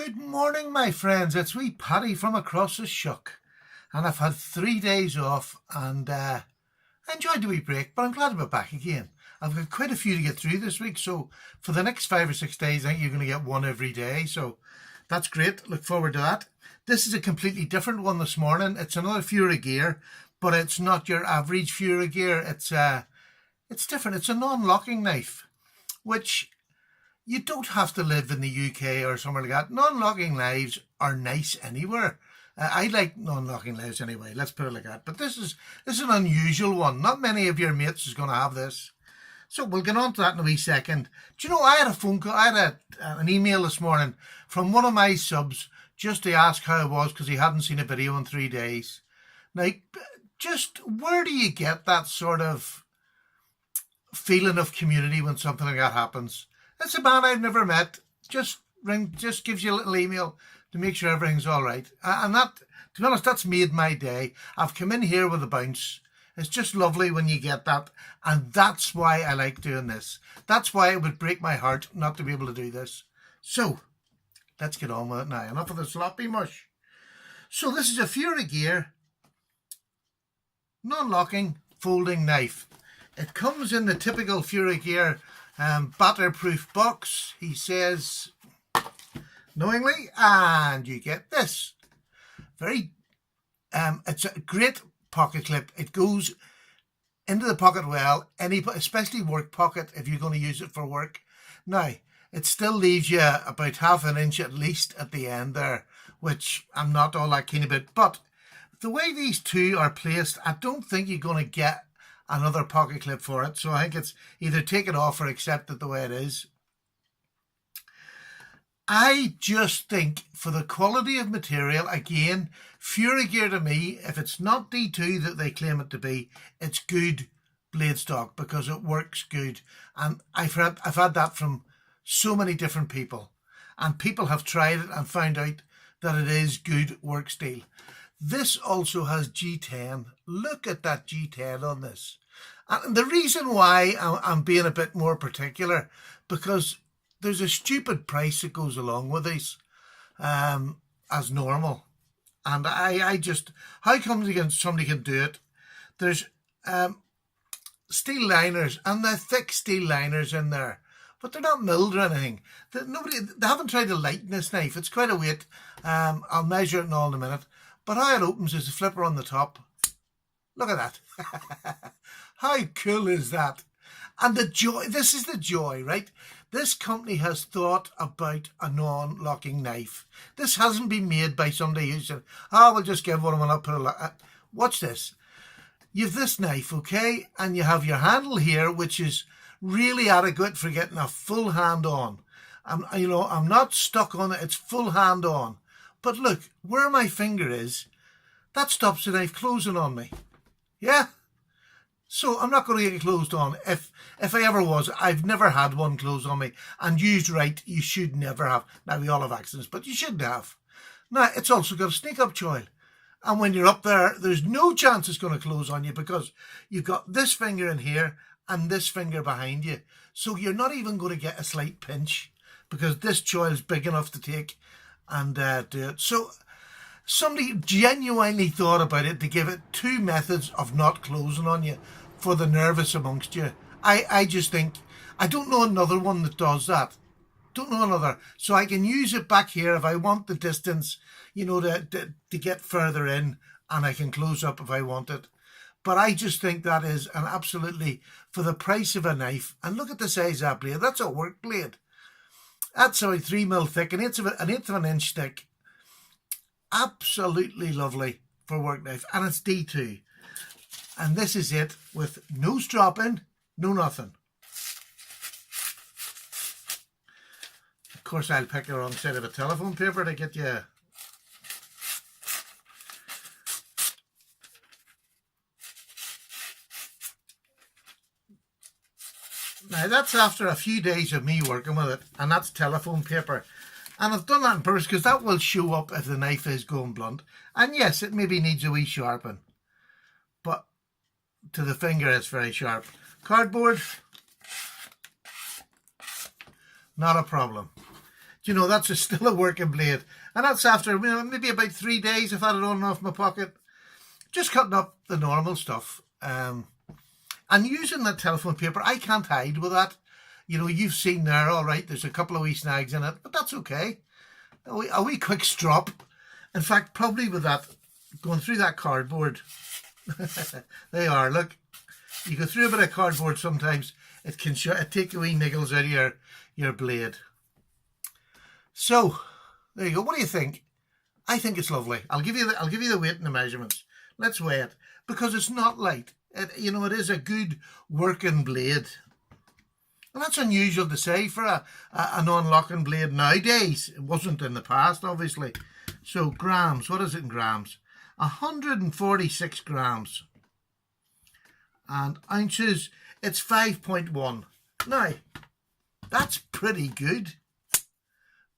Good morning, my friends. It's wee Paddy from across the shuck. And I've had 3 days off and I enjoyed the wee break, but I'm glad to be back again. I've got quite a few to get through this week, so for the next 5 or 6 days, I think you're going to get one every day. So that's great. Look forward to that. This is a completely different one this morning. It's another Fura-Gear, but it's not your average Fura-Gear. It's different. It's a non-locking knife, which you don't have to live in the UK or somewhere like that. Non-locking knives are nice anywhere. I like non-locking knives anyway, let's put it like that. But this is an unusual one. Not many of your mates is going to have this. So we'll get on to that in a wee second. Do you know, I had a phone call, I had an email this morning from one of my subs just to ask how it was because he hadn't seen a video in 3 days. Now, just where do you get that sort of feeling of community when something like that happens? It's a man I've never met. Just gives you a little email to make sure everything's all right. And that, to be honest, that's made my day. I've come in here with a bounce. It's just lovely when you get that. And that's why I like doing this. That's why it would break my heart not to be able to do this. So, let's get on with it now. Enough of the sloppy mush. So this is a Fura-Gear non-locking folding knife. It comes in the typical Fura-Gear batter-proof box, he says knowingly, and you get this. It's a great pocket clip. It goes into the pocket well, especially work pocket if you're going to use it for work. Now, it still leaves you about ½ an inch at least at the end there, which I'm not all that keen about. But the way these two are placed, I don't think you're going to get another pocket clip for it. So I think it's either take it off or accept it the way it is. I just think for the quality of material, again, Fura-Gear to me, if it's not D2 that they claim it to be, it's good blade stock because it works good. And I've had that from so many different people. And people have tried it and found out that it is good work steel. This also has G10. Look at that G10 on this. And the reason why I'm being a bit more particular, because there's a stupid price that goes along with these as normal. And I just, how come somebody can do it? There's steel liners, and they're thick steel liners in there, but they're not milled or anything. They haven't tried to lighten this knife. It's quite a weight. I'll measure it in all in a minute. But how it opens is the flipper on the top. Look at that. How cool is that? And the joy, this is the joy, right? This company has thought about a non-locking knife. This hasn't been made by somebody who said, oh, we'll just give one of them up. Watch this. You've this knife, okay? And you have your handle here, which is really adequate for getting a full hand on. I'm not stuck on it. It's full hand on. But look, where my finger is, that stops the knife closing on me. Yeah? So I'm not going to get it closed on. If I ever was, I've never had one closed on me. And used right, you should never have. Now, we all have accidents, but you shouldn't have. Now, it's also got a sneak-up choil. And when you're up there, there's no chance it's going to close on you because you've got this finger in here and this finger behind you. So you're not even going to get a slight pinch because this choil is big enough to take and do it. So somebody genuinely thought about it to give it 2 methods of not closing on you for the nervous amongst you. I just think, I don't know another one that does that. Don't know another. So I can use it back here if I want the distance, you know, to get further in, and I can close up if I want it. But I just think that is an absolutely, for the price of a knife, and look at the size of that blade. That's a work blade. That's about 3 mil thick, an eighth of an inch thick. Absolutely lovely for work knife, and it's D2. And this is it with no stropping, no nothing. Of course, I'll pick the wrong side of a telephone paper to get you. Now, that's after a few days of me working with it, and that's telephone paper. And I've done that on purpose because that will show up if the knife is going blunt. And yes, it maybe needs a wee sharpen, but to the finger it's very sharp. Cardboard, not a problem. You know, that's still a working blade. And that's after maybe about 3 days I've had it on and off my pocket. Just cutting up the normal stuff. And using that telephone paper, I can't hide with that. You know, you've seen there, all right, there's a couple of wee snags in it, but that's okay. A wee quick strop. In fact, probably with that, going through that cardboard, they are, look. You go through a bit of cardboard sometimes, it can take the wee niggles out of your blade. So, there you go. What do you think? I think it's lovely. I'll give you the weight and the measurements. Let's weigh it, because it's not light. It is a good working blade. And that's unusual to say for a non-locking blade nowadays. It wasn't in the past, obviously. So grams, what is it in grams? 146 grams. And ounces, it's 5.1. Now, that's pretty good.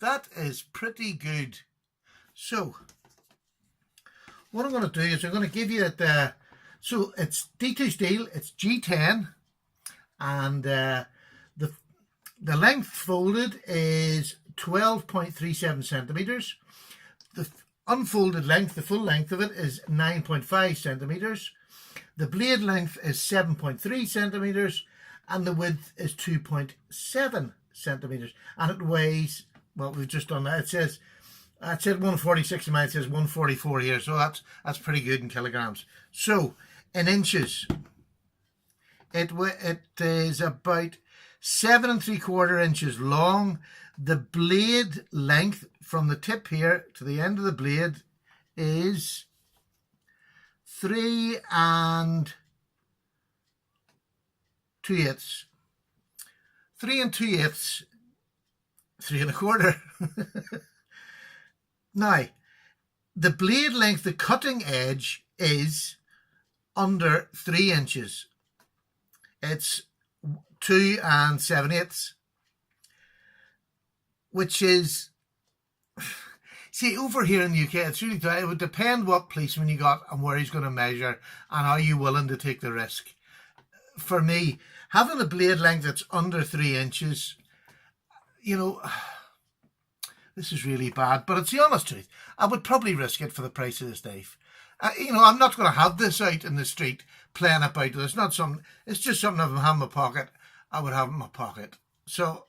That is pretty good. So, what I'm going to do is I'm going to give you it. So it's D2 steel. It's G10, and the length folded is 12.37 centimeters. The unfolded length, the full length of it, is 9.5 centimeters. The blade length is 7.3 centimeters, and the width is 2.7 centimeters. And it weighs, well, we've just done that. It said 146 in mine, it says 144 here, so that's pretty good in kilograms. So in inches, it is about 7 3/4 inches long. The blade length from the tip here to the end of the blade is 3 2/8. 3 2/8. 3 1/4. Now, the blade length, the cutting edge, is under 3 inches. It's 2 7/8, which is, see, over here in the UK, it's really, it would depend what policeman you got and where he's going to measure and are you willing to take the risk. For me, having a blade length that's under 3 inches, you know, this is really bad, but it's the honest truth. I would probably risk it for the price of this knife. You know, I'm not going to have this out in the street playing about. It's not something, it's just something I have in my pocket. I would have in my pocket. So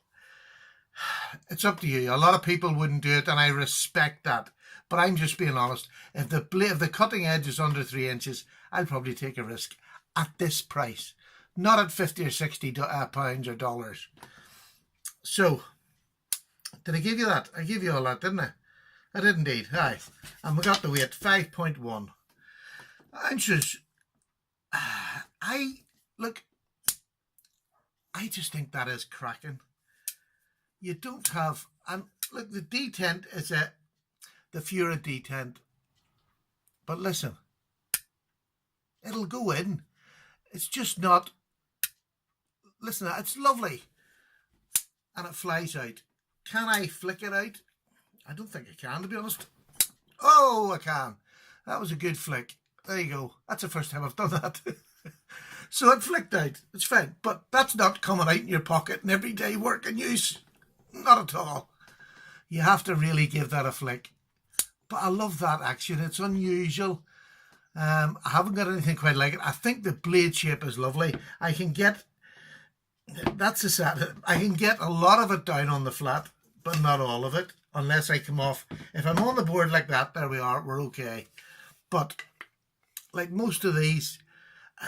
it's up to you. A lot of people wouldn't do it, and I respect that. But I'm just being honest. If the cutting edge is under 3 inches, I'll probably take a risk at this price, not at 50 or 60 pounds or dollars. So, did I give you that? I gave you all that, didn't I? I did indeed. Aye. And we got the weight, 5.1 ounces. I just think that is cracking. You don't have, and look, the D10 is the Fura D10. But listen, it'll go in. It's just not, listen, it's lovely. And it flies out. Can I flick it out? I don't think I can, to be honest. Oh, I can. That was a good flick. There you go. That's the first time I've done that. So it flicked out. It's fine. But that's not coming out in your pocket in everyday work and use. Not at all. You have to really give that a flick. But I love that action. It's unusual. I haven't got anything quite like it. I think the blade shape is lovely. I can get, that's the sad, I can get a lot of it down on the flat, but not all of it, unless I come off. If I'm on the board like that, there we are, we're okay. But like most of these,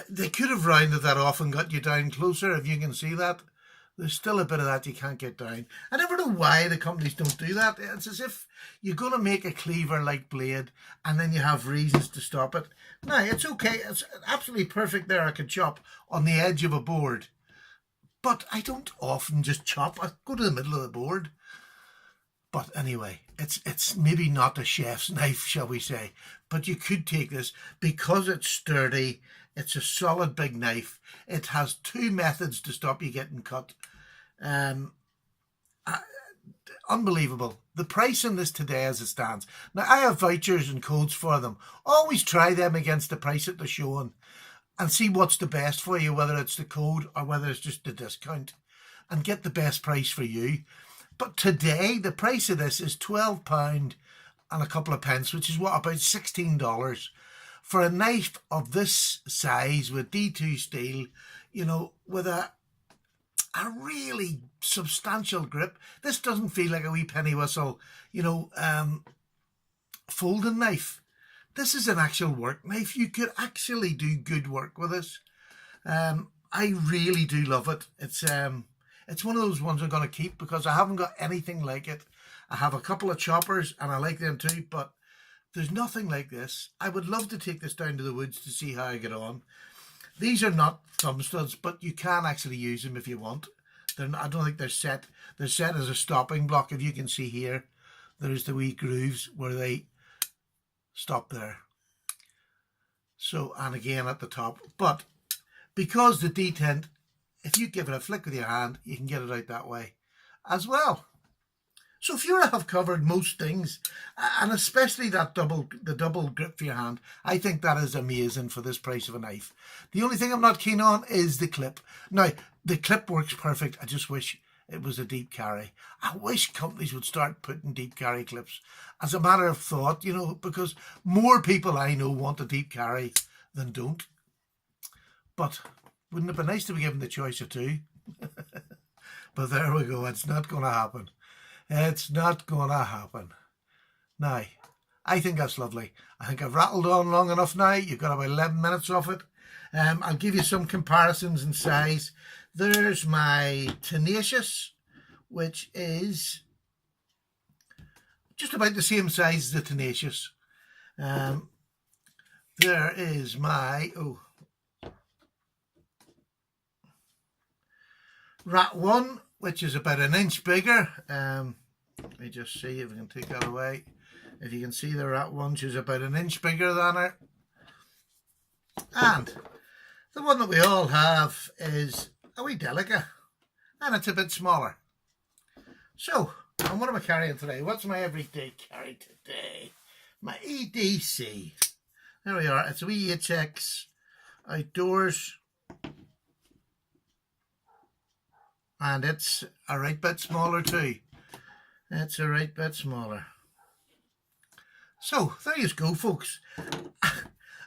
they could have rounded that off and got you down closer, if you can see that. There's still a bit of that you can't get down. I never know why the companies don't do that. It's as if you're going to make a cleaver-like blade and then you have reasons to stop it. No, it's okay. It's absolutely perfect there. I could chop on the edge of a board. But I don't often just chop. I go to the middle of the board. But anyway, it's maybe not a chef's knife, shall we say. But you could take this because it's sturdy. It's a solid big knife. It has 2 methods to stop you getting cut. Unbelievable. The price on this today as it stands. Now, I have vouchers and codes for them. Always try them against the price that they're showing and see what's the best for you, whether it's the code or whether it's just the discount, and get the best price for you. But today, the price of this is £12 and a couple of pence, which is what, about $16 for a knife of this size with D2 steel, you know, with a really substantial grip. This doesn't feel like a wee penny whistle, you know, folding knife. This is an actual work knife. You could actually do good work with this. I really do love it. It's one of those ones I'm going to keep because I haven't got anything like it. I have a couple of choppers and I like them too, but there's nothing like this. I would love to take this down to the woods to see how I get on. These are not thumb studs, but you can actually use them if you want. I don't think they're set. They're set as a stopping block. If you can see here, there's the wee grooves where they stop there. So, and again at the top. But because the D10, if you give it a flick with your hand, you can get it out that way as well. So Fura have covered most things, and especially that the double grip for your hand. I think that is amazing for this price of a knife. The only thing I'm not keen on is the clip. Now, the clip works perfect. I just wish it was a deep carry. I wish companies would start putting deep carry clips as a matter of thought, you know, because more people I know want a deep carry than don't. But wouldn't it be nice to be given the choice of two? But there we go. It's not going to happen. It's not going to happen. Now, I think that's lovely. I think I've rattled on long enough now. You've got about 11 minutes of it. I'll give you some comparisons in size. There's my Tenacious, which is just about the same size as the Tenacious. There is my Rat 1, which is about an inch bigger. Let me just see if we can take that away. If you can see the Rat 1, she's about an inch bigger than her. And the one that we all have is a wee Delica, and it's a bit smaller. So, and what am I carrying today? What's my everyday carry today? My EDC. There we are. It's a wee HX outdoors. And it's a right bit smaller too. It's a right bit smaller. So, there you go, folks.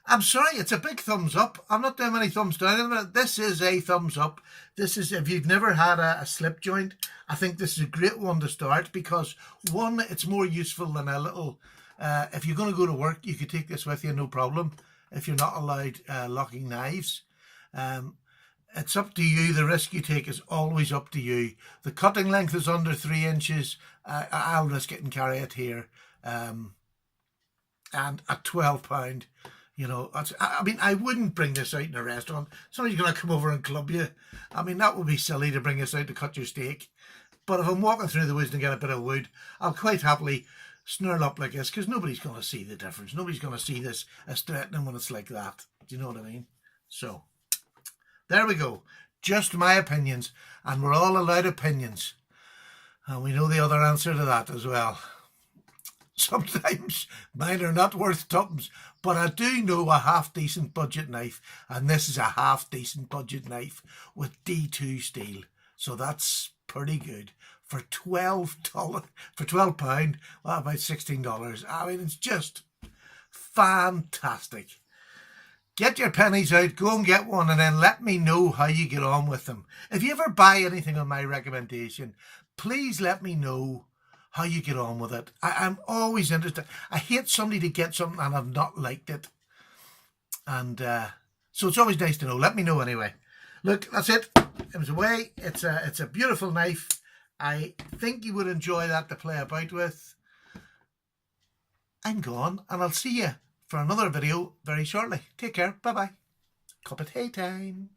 I'm sorry, it's a big thumbs up. I'm not doing any thumbs down. This is a thumbs up. This is, if you've never had a slip joint, I think this is a great one to start because, one, it's more useful than a little... if you're going to go to work, you could take this with you, no problem, if you're not allowed locking knives. It's up to you. The risk you take is always up to you. The cutting length is under 3 inches. I'll risk it and carry it here. And at £12, you know, I mean, I wouldn't bring this out in a restaurant. Somebody's going to come over and club you. I mean, that would be silly to bring this out to cut your steak. But if I'm walking through the woods and get a bit of wood, I'll quite happily snurl up like this because nobody's going to see the difference. Nobody's going to see this as threatening when it's like that. Do you know what I mean? So, there we go. Just my opinions. And we're all allowed opinions. And we know the other answer to that as well. Sometimes mine are not worth tuppence, but I do know a half-decent budget knife, and this is a half-decent budget knife with D2 steel. So that's pretty good. For £12, well, about $16. I mean, it's just fantastic. Get your pennies out, go and get one, and then let me know how you get on with them. If you ever buy anything on my recommendation, please let me know how you get on with it. I'm always interested. I hate somebody to get something and I've not liked it. And so it's always nice to know. Let me know anyway. Look, that's it. It was away. It's a beautiful knife. I think you would enjoy that to play about with. I'm gone, and I'll see you for another video very shortly. Take care. Bye-bye. Cup of tea time.